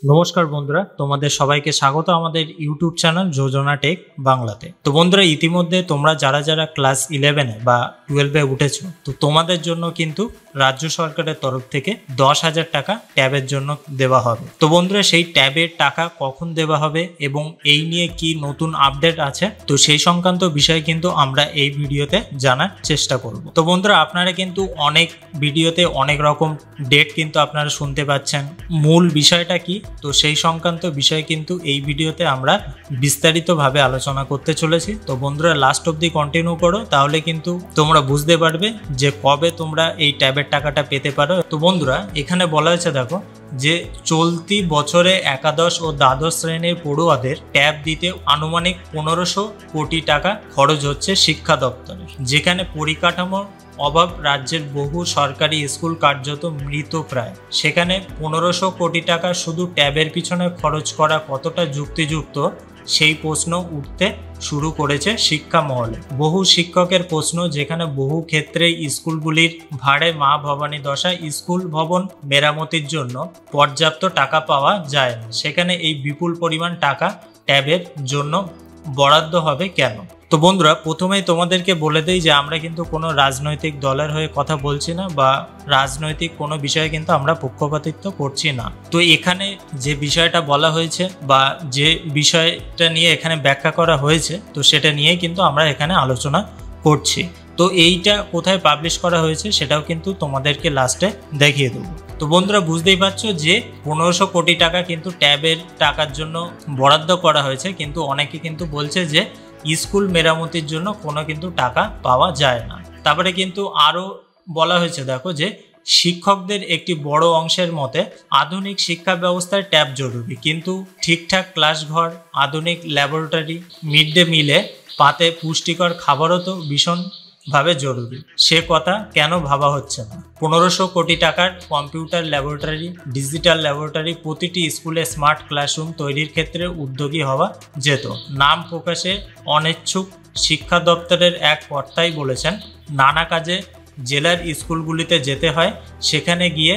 নমস্কার বন্ধুরা, তোমাদের সবাইকে স্বাগত আমাদের ইউটিউব চ্যানেল যোজনা টেক বাংলাতে। তো বন্ধুরা, ইতিমধ্যে তোমরা যারা যারা ক্লাস 11-এ বা 12-এ উঠেছো, তো তোমাদের জন্য কিন্তু রাজ্য সরকারের তরফ থেকে 10,000 টাকা ট্যাবের জন্য দেওয়া হবে। তো বন্ধুরা, সেই ট্যাবের টাকা কখন দেওয়া হবে এবং এই নিয়ে কি নতুন আপডেট আছে, তো সেই সংক্রান্ত বিষয় কিন্তু আমরা এই ভিডিওতে জানার চেষ্টা করব। তো বন্ধুরা, আপনারা কিন্তু অনেক ভিডিওতে অনেক রকম ডেট কিন্তু আপনারা শুনতে পাচ্ছেন। মূল বিষয়টা কি, তো সেই সংক্রান্ত বিষয় কিন্তু এই ভিডিওতে আমরা বিস্তারিতভাবে আলোচনা করতে চলেছি। তো বন্ধুরা, লাস্ট অবধি কন্টিনিউ করো, তাহলে কিন্তু তোমরা বুঝতে পারবে যে কবে তোমরা এই ট্যাবের টাকাটা পেতে পারো। তো বন্ধুরা, এখানে বলা হয়েছে, দেখো যে চলতি বছরে একাদশ ও দ্বাদশ শ্রেণীর পড়ুয়াদের ট্যাব দিতে আনুমানিক 1500 কোটি টাকা খরচ হচ্ছে শিক্ষা দপ্তরের, যেখানে পরিকাঠামোর অভাব, রাজ্যের বহু সরকারি স্কুল কার্যত মৃতপ্রায়। সেখানে 1500 কোটি টাকা শুধু ট্যাবের পিছনে খরচ করা কতটা যুক্তিযুক্ত, সেই প্রশ্ন উঠতে শুরু করেছে শিক্ষা মহলে। বহু শিক্ষকের প্রশ্ন, যেখানে বহু ক্ষেত্রে স্কুলগুলির ভাড়ে মা ভবানী দশা, স্কুল ভবন মেরামতির জন্য পর্যাপ্ত টাকা পাওয়া যায় না, সেখানে এই বিপুল পরিমাণ টাকা ট্যাবের জন্য বরাদ্দ হবে কেন? তো বন্ধুরা, প্রথমেই তোমাদেরকে বলে দেই যে আমরা কিন্তু কোনো রাজনৈতিক দলের হয়ে কথা বলছি না, বা রাজনৈতিক কোনো বিষয়ে কিন্তু আমরা পক্ষপাতিত্ব করছি না। তো এখানে যে বিষয়টা বলা হয়েছে বা যে বিষয়টা নিয়ে এখানে ব্যাখ্যা করা হয়েছে, তো সেটা নিয়ে কিন্তু আমরা এখানে আলোচনা করছি। তো এইটা কোথায় পাবলিশ করা হয়েছে সেটাও কিন্তু তোমাদেরকে লাস্টে দেখিয়ে দেবো। তো বন্ধুরা, বুঝতেই পারছো যে 1500 কোটি টাকা কিন্তু ট্যাবের টাকার জন্য বরাদ্দ করা হয়েছে, কিন্তু অনেকে কিন্তু বলছে যে স্কুল মেরামতির জন্য কোনো কিন্তু টাকা পাওয়া যায় না। তারপরে কিন্তু আরও বলা হয়েছে, দেখো যে শিক্ষকদের একটি বড় অংশের মতে আধুনিক শিক্ষা ব্যবস্থায় ট্যাব জরুরি, কিন্তু ঠিকঠাক ক্লাসঘর, আধুনিক ল্যাবরেটরি, মিড ডে মিলে পাতে পুষ্টিকর খাবারও তো ভীষণভাবে জরুরি। সে কথা কেন ভাবা হচ্ছে না? 1500 কোটি টাকার কম্পিউটার ল্যাবরেটরি, ডিজিটাল ল্যাবরেটরি, প্রতিটি স্কুলে স্মার্ট ক্লাসরুম তৈরির ক্ষেত্রে উদ্যোগী হওয়া যেত। নাম প্রকাশে অনিচ্ছুক শিক্ষা দপ্তরের এক কর্তাই বলেছেন, নানা কাজে জেলার স্কুলগুলিতে যেতে হয়, সেখানে গিয়ে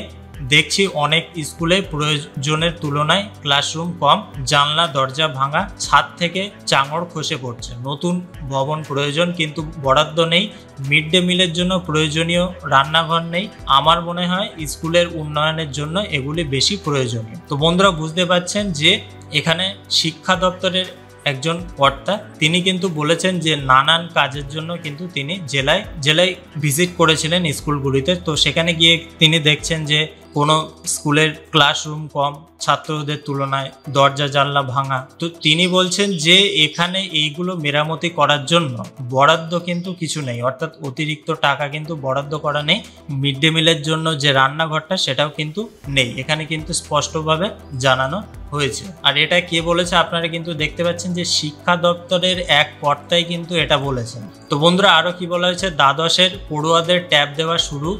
দেখছি অনেক স্কুলে প্রয়োজনের তুলনায় ক্লাসরুম কম, জানলা দরজা ভাঙা, ছাদ থেকে চাঙড় খসে পড়ছে, নতুন ভবন প্রয়োজন কিন্তু বরাদ্দ নেই, মিড ডে মিলের জন্য প্রয়োজনীয় রান্নাঘর নেই। আমার মনে হয় স্কুলের উন্নয়নের জন্য এগুলি বেশি প্রয়োজনীয়। তো বন্ধুরা, বুঝতে পারছেন যে এখানে শিক্ষা দপ্তরের একজন কর্তা তিনি কিন্তু বলেছেন যে নানান কাজের জন্য কিন্তু তিনি জেলায় ভিজিট করেছিলেন স্কুলগুলিতে। তো সেখানে গিয়ে তিনি দেখছেন যে কোনো স্কুলের ক্লাসরুম কম, ছাত্রদের তুলনায় দরজা জানলা ভাঙা। তো তিনি বলছেন যে এখানে এইগুলো মেরামতি করার জন্য বরাদ্দ কিন্তু কিছু নেই, অর্থাৎ অতিরিক্ত টাকা কিন্তু বরাদ্দ করা নেই। মিড ডে মিলের জন্য যে রান্নাঘরটা সেটাও কিন্তু নেই, এখানে কিন্তু স্পষ্টভাবে জানানো হয়েছে। আর এটা কে বলেছে আপনারা কিন্তু দেখতে পাচ্ছেন যে শিক্ষা দপ্তরের এক কর্তাই কিন্তু এটা বলেছেন। তো বন্ধুরা, আরও কি বলা হয়েছে, দ্বাদশের পড়ুয়াদের ট্যাব দেওয়া শুরু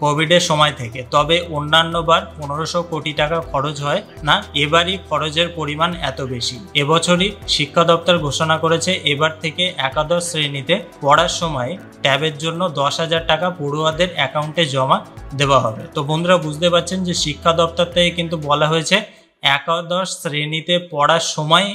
কোভিডের সময় থেকে, তবে অন্যান্যবার 1500 কোটি টাকা খরচ হয় না, এবারই খরচের পরিমাণ এত বেশি। এবছরই শিক্ষা দপ্তর ঘোষণা করেছে এবার থেকে একাদশ শ্রেণীতে পড়ার সময় ট্যাবের জন্য 10,000 টাকা পড়ুয়াদের অ্যাকাউন্টে জমা দেওয়া হবে। তো বন্ধুরা, বুঝতে পারছেন যে শিক্ষা দপ্তর থেকে কিন্তু বলা হয়েছে একাদশ শ্রেণীতে পড়ার সময়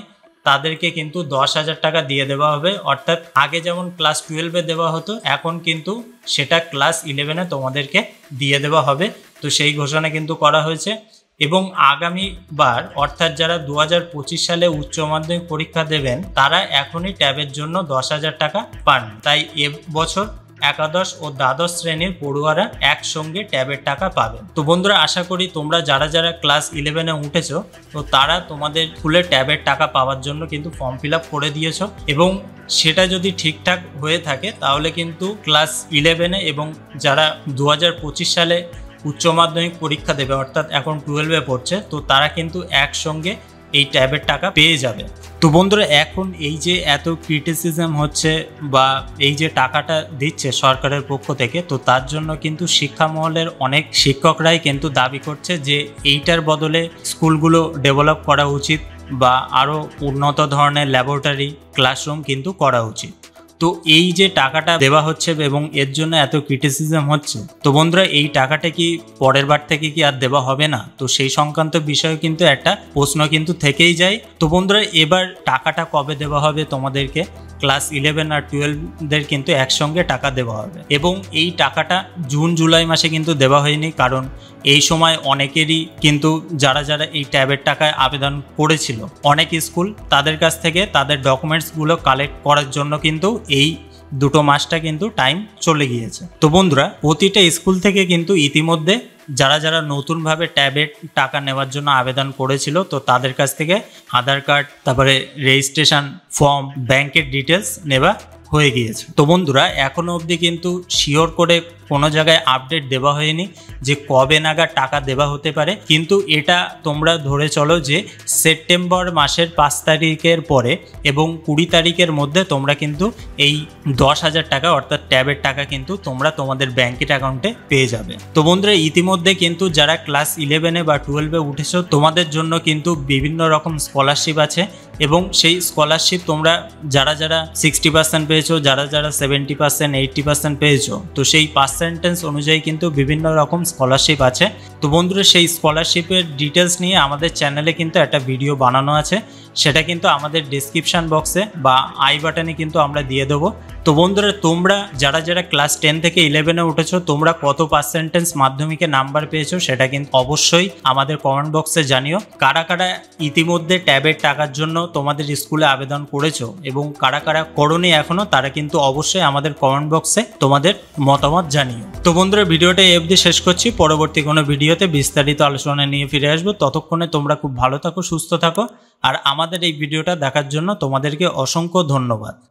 তাদেরকে কিন্তু 10,000 টাকা দিয়ে দেওয়া হবে, অর্থাৎ আগে যেমন ক্লাস 12-এ দেওয়া হতো, এখন কিন্তু সেটা ক্লাস 11-এ তোমাদেরকে দিয়ে দেওয়া হবে। তো সেই ঘোষণা কিন্তু করা হয়েছে। এবং আগামীবার অর্থাৎ যারা 2025 সালে উচ্চ মাধ্যমিক পরীক্ষা দেবেন, তারা এখনই ট্যাবের জন্য 10,000 টাকা পান। তাই এবছর একাদশ ও দ্বাদশ শ্রেণীর পড়ুয়ারা একসঙ্গে ট্যাবের টাকা পাবেন। তো বন্ধুরা, আশা করি তোমরা যারা যারা ক্লাস 11-এ উঠেছো, তো তারা তোমাদের স্কুলে ট্যাবের টাকা পাওয়ার জন্য কিন্তু ফর্ম ফিল আপ করে দিয়েছো, এবং সেটা যদি ঠিকঠাক হয়ে থাকে তাহলে কিন্তু ক্লাস 11-এ এবং যারা 2025 সালে উচ্চ মাধ্যমিক পরীক্ষা দেবে, অর্থাৎ এখন 12-এ পড়ছে, তো তারা কিন্তু একসঙ্গে এই ট্যাবের টাকা পেয়ে যাবে। তো বন্ধুরা, এখন এই যে এত ক্রিটিসিজম হচ্ছে বা এই যে টাকাটা দিচ্ছে সরকারের পক্ষ থেকে, তো তার জন্য কিন্তু শিক্ষা মহলের অনেক শিক্ষকরাই কিন্তু দাবি করছে যে এইটার বদলে স্কুলগুলো ডেভেলপ করা উচিত বা আরও উন্নত ধরনের ল্যাবরেটরি, ক্লাসরুম কিন্তু করা উচিত। তো এই যে টাকাটা দেওয়া হচ্ছে এবং এর জন্য এত ক্রিটিসিজম হচ্ছে, তো বন্ধুরা এই টাকাটা কি পরের বার থেকে কি আর দেওয়া হবে না? তো সেই সংক্রান্ত বিষয়ে কিন্তু একটা প্রশ্ন কিন্তু থেকেই যায়। তো বন্ধুরা এবার টাকাটা কবে দেওয়া হবে তোমাদেরকে? ক্লাস 11 আর 12দের কিন্তু একসঙ্গে টাকা দেওয়া হবে এবং এই টাকাটা জুন জুলাই মাসে কিন্তু দেওয়া হয়নি, কারণ এই সময় অনেকেরই কিন্তু যারা যারা এই ট্যাবের টাকায় আবেদন করেছিল, অনেক স্কুল তাদের কাছ থেকে তাদের ডকুমেন্টসগুলো কালেক্ট করার জন্য কিন্তু এই 2 মাসটা কিন্তু টাইম চলে গিয়েছে। তো বন্ধুরা প্রতিটা স্কুল থেকে কিন্তু ইতিমধ্যে যারা যারা নতুনভাবে ট্যাবের টাকা নেওয়ার জন্য আবেদন করেছিল, তো তাদের কাছ থেকে আধার কার্ড, তারপরে রেজিস্ট্রেশন ফর্ম, ব্যাংকের ডিটেলস নেওয়া হয়ে গিয়েছে। তো বন্ধুরা এখনো অবধি কিন্তু শিওর করে কোনো জায়গায় আপডেট দেওয়া হয়নি যে কবে নাগাদ টাকা দেওয়া হতে পারে, কিন্তু এটা তোমরা ধরে চলো যে সেপ্টেম্বর মাসের 5 তারিখের পরে এবং 20 তারিখের মধ্যে তোমরা কিন্তু এই 10,000 টাকা অর্থাৎ ট্যাবের টাকা কিন্তু তোমরা তোমাদের ব্যাংকের অ্যাকাউন্টে পেয়ে যাবে। তো বন্ধুরা ইতিমধ্যে কিন্তু যারা ক্লাস 11 বা 12 উঠেছো তোমাদের জন্য কিন্তু বিভিন্ন রকম স্কলারশিপ আছে এবং সেই স্কলারশিপ তোমরা যারা যারা 60% পেয়েছো, যারা যারা 70%, 80% পেয়েছো, তো সেই পার্সেন্টেজ অনুযায়ী কিন্তু বিভিন্ন রকম স্কলারশিপ আছে। তো বন্ধুরা সেই স্কলারশিপের ডিটেলস নিয়ে আমাদের চ্যানেলে কিন্তু একটা ভিডিও বানানো আছে, সেটা কিন্তু আমাদের ডেসক্রিপশন বক্সে বা আই বাটনে কিন্তু আমরা দিয়ে দেবো। তো বন্ধুরা তোমরা যারা যারা ক্লাস 10 থেকে 11-এ উঠেছো তোমরা কত পার্সেন্টেজ মাধ্যমিকে নাম্বার পেয়েছো সেটা কিন্তু অবশ্যই আমাদের কমেন্ট বক্সে জানিও। কারা কারা ইতিমধ্যে ট্যাবের টাকার জন্য তোমাদের স্কুলে আবেদন করেছো এবং কারা কারা করোনি এখনো, তারা কিন্তু অবশ্যই আমাদের কমেন্ট বক্সে তোমাদের মতামত জানিও। তো বন্ধুরা ভিডিওটা এই অবধি শেষ করছি, পরবর্তী কোনো ভিডিওতে বিস্তারিত আলোচনা নিয়ে ফিরে আসবো। ততক্ষণে তোমরা খুব ভালো থাকো, সুস্থ থাকো, আর আমাদের এই ভিডিওটা দেখার জন্য তোমাদেরকে অসংখ্য ধন্যবাদ।